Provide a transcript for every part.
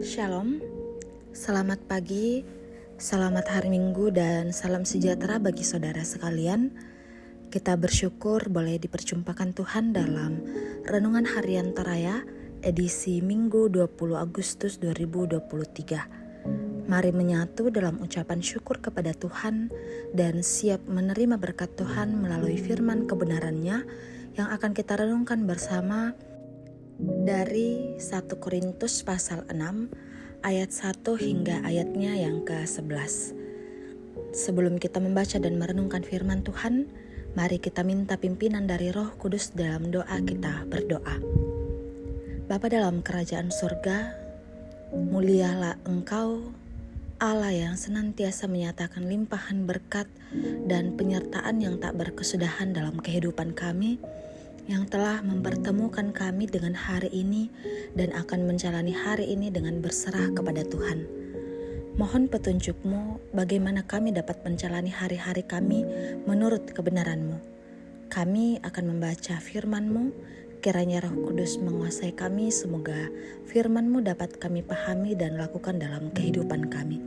Shalom, selamat pagi, selamat hari Minggu, dan salam sejahtera bagi saudara sekalian. Kita bersyukur boleh diperjumpakan Tuhan dalam Renungan Harian Toraya edisi Minggu 20 Agustus 2023. Mari menyatu dalam ucapan syukur kepada Tuhan dan siap menerima berkat Tuhan melalui firman kebenarannya yang akan kita renungkan bersama dari 1 Korintus pasal 6 ayat 1 hingga ayatnya yang ke-11. Sebelum kita membaca dan merenungkan firman Tuhan, mari kita minta pimpinan dari Roh Kudus dalam doa. Kita berdoa. Bapa dalam kerajaan surga, mulialah Engkau, Allah yang senantiasa menyatakan limpahan berkat dan penyertaan yang tak berkesudahan dalam kehidupan kami, yang telah mempertemukan kami dengan hari ini dan akan menjalani hari ini dengan berserah kepada Tuhan. Mohon petunjuk-Mu bagaimana kami dapat menjalani hari-hari kami menurut kebenaran-Mu. Kami akan membaca firman-Mu, kiranya Roh Kudus menguasai kami, semoga firman-Mu dapat kami pahami dan lakukan dalam kehidupan kami.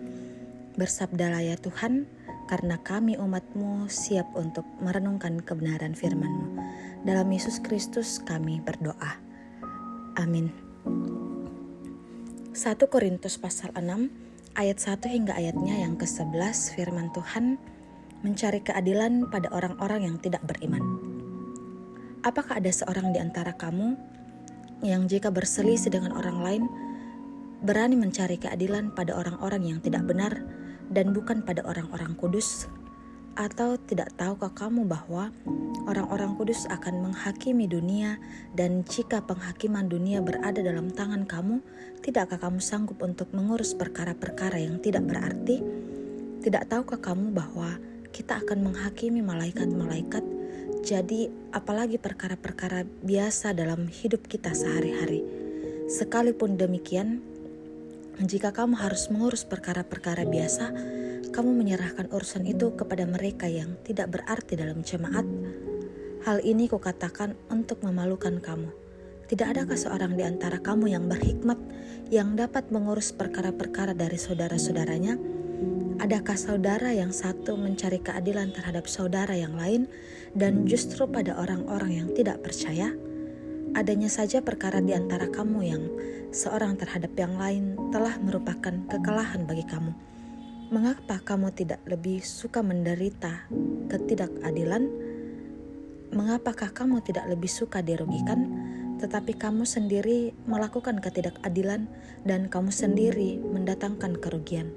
Bersabdalah ya Tuhan, karena kami umat-Mu siap untuk merenungkan kebenaran firman-Mu. Dalam Yesus Kristus kami berdoa. Amin. 1 Korintus pasal 6 ayat 1 hingga ayatnya yang ke-11, firman Tuhan, mencari keadilan pada orang-orang yang tidak beriman. Apakah ada seorang di antara kamu yang jika berselisih dengan orang lain berani mencari keadilan pada orang-orang yang tidak benar dan bukan pada orang-orang kudus? Atau tidak tahukah kamu bahwa orang-orang kudus akan menghakimi dunia, dan jika penghakiman dunia berada dalam tangan kamu, tidakkah kamu sanggup untuk mengurus perkara-perkara yang tidak berarti? Tidak tahukah kamu bahwa kita akan menghakimi malaikat-malaikat? Jadi apalagi perkara-perkara biasa dalam hidup kita sehari-hari. Sekalipun demikian, jika kamu harus mengurus perkara-perkara biasa, kamu menyerahkan urusan itu kepada mereka yang tidak berarti dalam jemaat. Hal ini kukatakan untuk memalukan kamu. Tidak adakah seorang di antara kamu yang berhikmat, yang dapat mengurus perkara-perkara dari saudara-saudaranya? Adakah saudara yang satu mencari keadilan terhadap saudara yang lain, dan justru pada orang-orang yang tidak percaya? Adanya saja perkara di antara kamu yang seorang terhadap yang lain telah merupakan kekalahan bagi kamu. Mengapa kamu tidak lebih suka menderita ketidakadilan? Mengapakah kamu tidak lebih suka dirugikan? Tetapi kamu sendiri melakukan ketidakadilan dan kamu sendiri mendatangkan kerugian.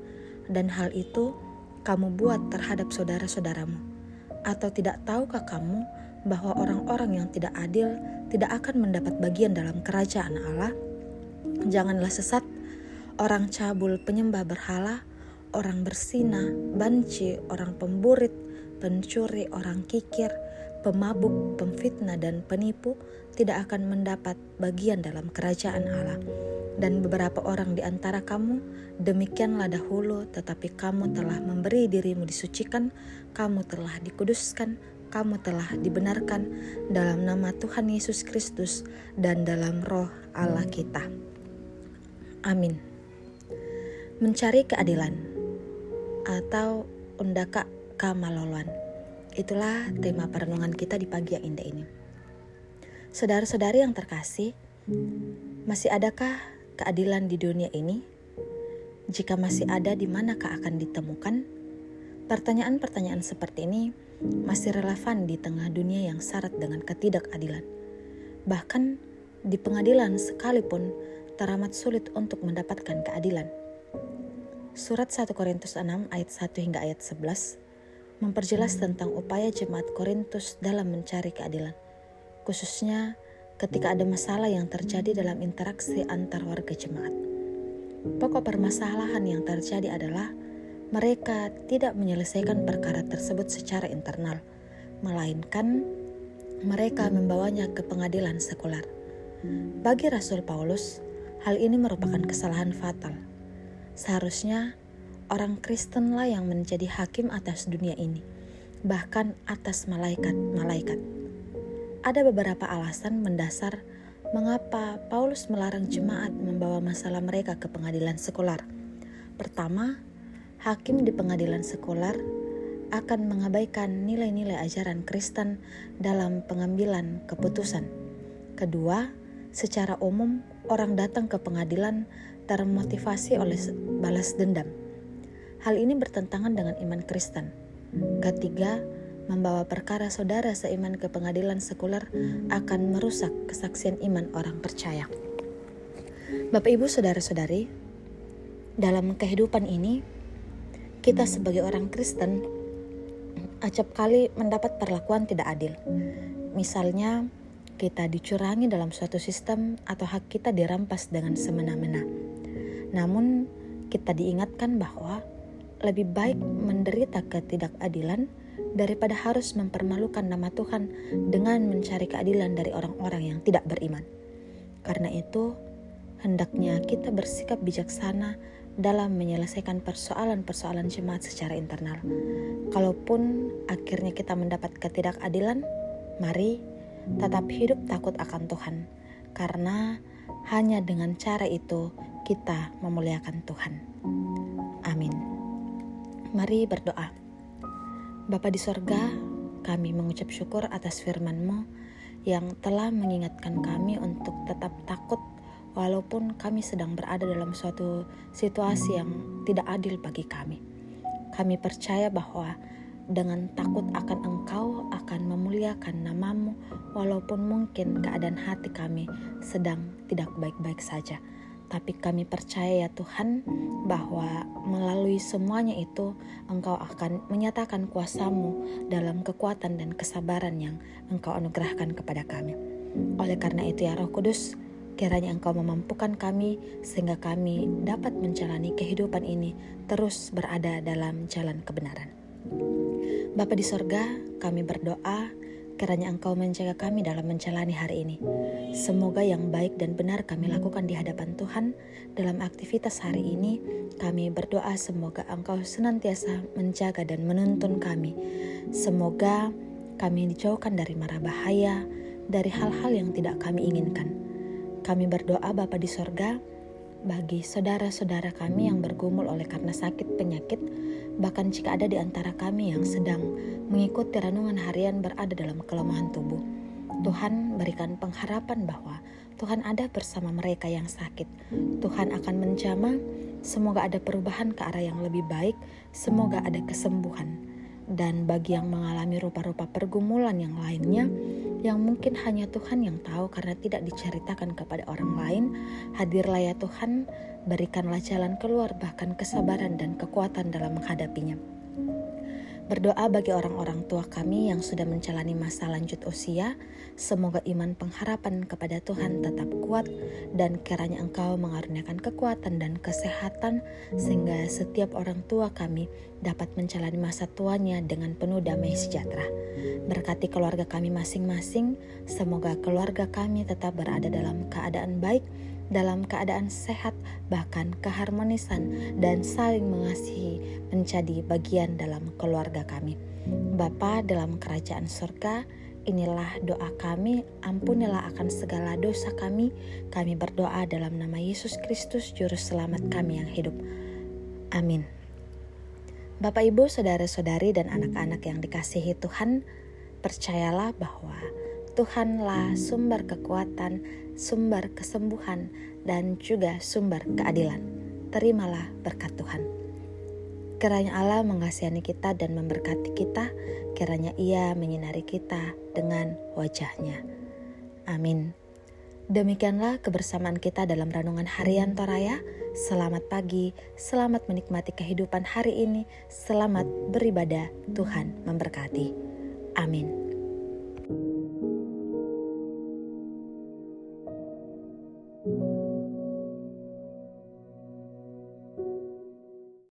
Dan hal itu kamu buat terhadap saudara-saudaramu. Atau tidak tahukah kamu bahwa orang-orang yang tidak adil tidak akan mendapat bagian dalam kerajaan Allah? Janganlah sesat, orang cabul, penyembah berhala, orang berzina, banci, orang pemburit, pencuri, orang kikir, pemabuk, pemfitnah, dan penipu tidak akan mendapat bagian dalam kerajaan Allah. Dan beberapa orang di antara kamu demikianlah dahulu, tetapi kamu telah memberi dirimu disucikan, kamu telah dikuduskan, kamu telah dibenarkan dalam nama Tuhan Yesus Kristus dan dalam Roh Allah kita. Amin. Mencari keadilan atau undaka kamaloluan. Itulah tema perenungan kita di pagi yang indah ini. Saudara-saudari yang terkasih, masih adakah keadilan di dunia ini? Jika masih ada, di manakah akan ditemukan? Pertanyaan-pertanyaan seperti ini masih relevan di tengah dunia yang syarat dengan ketidakadilan. Bahkan di pengadilan sekalipun teramat sulit untuk mendapatkan keadilan. Surat 1 Korintus 6 ayat 1 hingga ayat 11 memperjelas tentang upaya jemaat Korintus dalam mencari keadilan, khususnya ketika ada masalah yang terjadi dalam interaksi antar warga jemaat. Pokok permasalahan yang terjadi adalah mereka tidak menyelesaikan perkara tersebut secara internal, melainkan mereka membawanya ke pengadilan sekular. Bagi Rasul Paulus, hal ini merupakan kesalahan fatal. Seharusnya orang Kristenlah yang menjadi hakim atas dunia ini, bahkan atas malaikat-malaikat. Ada beberapa alasan mendasar Mengapa Paulus melarang jemaat membawa masalah mereka ke pengadilan sekular? Pertama, hakim di pengadilan sekular akan mengabaikan nilai-nilai ajaran Kristen dalam pengambilan keputusan. Kedua, secara umum orang datang ke pengadilan termotivasi oleh balas dendam. Hal ini bertentangan dengan iman Kristen. Ketiga, membawa perkara saudara seiman ke pengadilan sekuler akan merusak kesaksian iman orang percaya. Bapak Ibu saudara-saudari, dalam kehidupan ini kita sebagai orang Kristen acap kali mendapat perlakuan tidak adil. Misalnya, kita dicurangi dalam suatu sistem atau hak kita dirampas dengan semena-mena. Namun, kita diingatkan bahwa lebih baik menderita ketidakadilan daripada harus mempermalukan nama Tuhan dengan mencari keadilan dari orang-orang yang tidak beriman. Karena itu, hendaknya kita bersikap bijaksana dalam menyelesaikan persoalan-persoalan jemaat secara internal. Kalaupun akhirnya kita mendapat ketidakadilan, mari tetap hidup takut akan Tuhan, karena hanya dengan cara itu kita memuliakan Tuhan. Amin. Mari berdoa. Bapa di sorga, kami mengucap syukur atas firman-Mu yang telah mengingatkan kami untuk tetap takut walaupun kami sedang berada dalam suatu situasi yang tidak adil bagi kami. Kami percaya bahwa dengan takut akan Engkau akan memuliakan nama-Mu walaupun mungkin keadaan hati kami sedang tidak baik-baik saja. Tapi kami percaya ya Tuhan bahwa melalui semuanya itu Engkau akan menyatakan kuasa-Mu dalam kekuatan dan kesabaran yang Engkau anugerahkan kepada kami. Oleh karena itu ya Roh Kudus, kiranya Engkau memampukan kami sehingga kami dapat menjalani kehidupan ini terus berada dalam jalan kebenaran. Bapa di sorga, kami berdoa kiranya Engkau menjaga kami dalam menjalani hari ini. Semoga yang baik dan benar kami lakukan di hadapan Tuhan dalam aktivitas hari ini. Kami berdoa semoga Engkau senantiasa menjaga dan menuntun kami. Semoga kami dijauhkan dari mara bahaya, dari hal-hal yang tidak kami inginkan. Kami berdoa Bapa di sorga, bagi saudara-saudara kami yang bergumul oleh karena sakit penyakit, bahkan jika ada di antara kami yang sedang mengikuti renungan harian berada dalam kelemahan tubuh. Tuhan berikan pengharapan bahwa Tuhan ada bersama mereka yang sakit. Tuhan akan menjamah, semoga ada perubahan ke arah yang lebih baik, semoga ada kesembuhan. Dan bagi yang mengalami rupa-rupa pergumulan yang lainnya, yang mungkin hanya Tuhan yang tahu karena tidak diceritakan kepada orang lain, hadirlah ya Tuhan, berikanlah jalan keluar bahkan kesabaran dan kekuatan dalam menghadapinya. Berdoa bagi orang-orang tua kami yang sudah menjalani masa lanjut usia, semoga iman pengharapan kepada Tuhan tetap kuat dan kiranya Engkau mengaruniakan kekuatan dan kesehatan sehingga setiap orang tua kami dapat menjalani masa tuanya dengan penuh damai sejahtera. Berkati keluarga kami masing-masing, semoga keluarga kami tetap berada dalam keadaan baik, dalam keadaan sehat, bahkan keharmonisan dan saling mengasihi menjadi bagian dalam keluarga kami. Bapa dalam kerajaan surga, inilah doa kami, ampunilah akan segala dosa kami. Kami berdoa dalam nama Yesus Kristus, Juru Selamat kami yang hidup. Amin. Bapak, Ibu, saudara-saudari, dan anak-anak yang dikasihi Tuhan, percayalah bahwa Tuhanlah sumber kekuatan, sumber kesembuhan, dan juga sumber keadilan. Terimalah berkat Tuhan. Kiranya Allah mengasihani kita dan memberkati kita, kiranya Ia menyinari kita dengan wajah-Nya. Amin. Demikianlah kebersamaan kita dalam Renungan Harian Toraya. Selamat pagi, selamat menikmati kehidupan hari ini, selamat beribadah, Tuhan memberkati. Amin.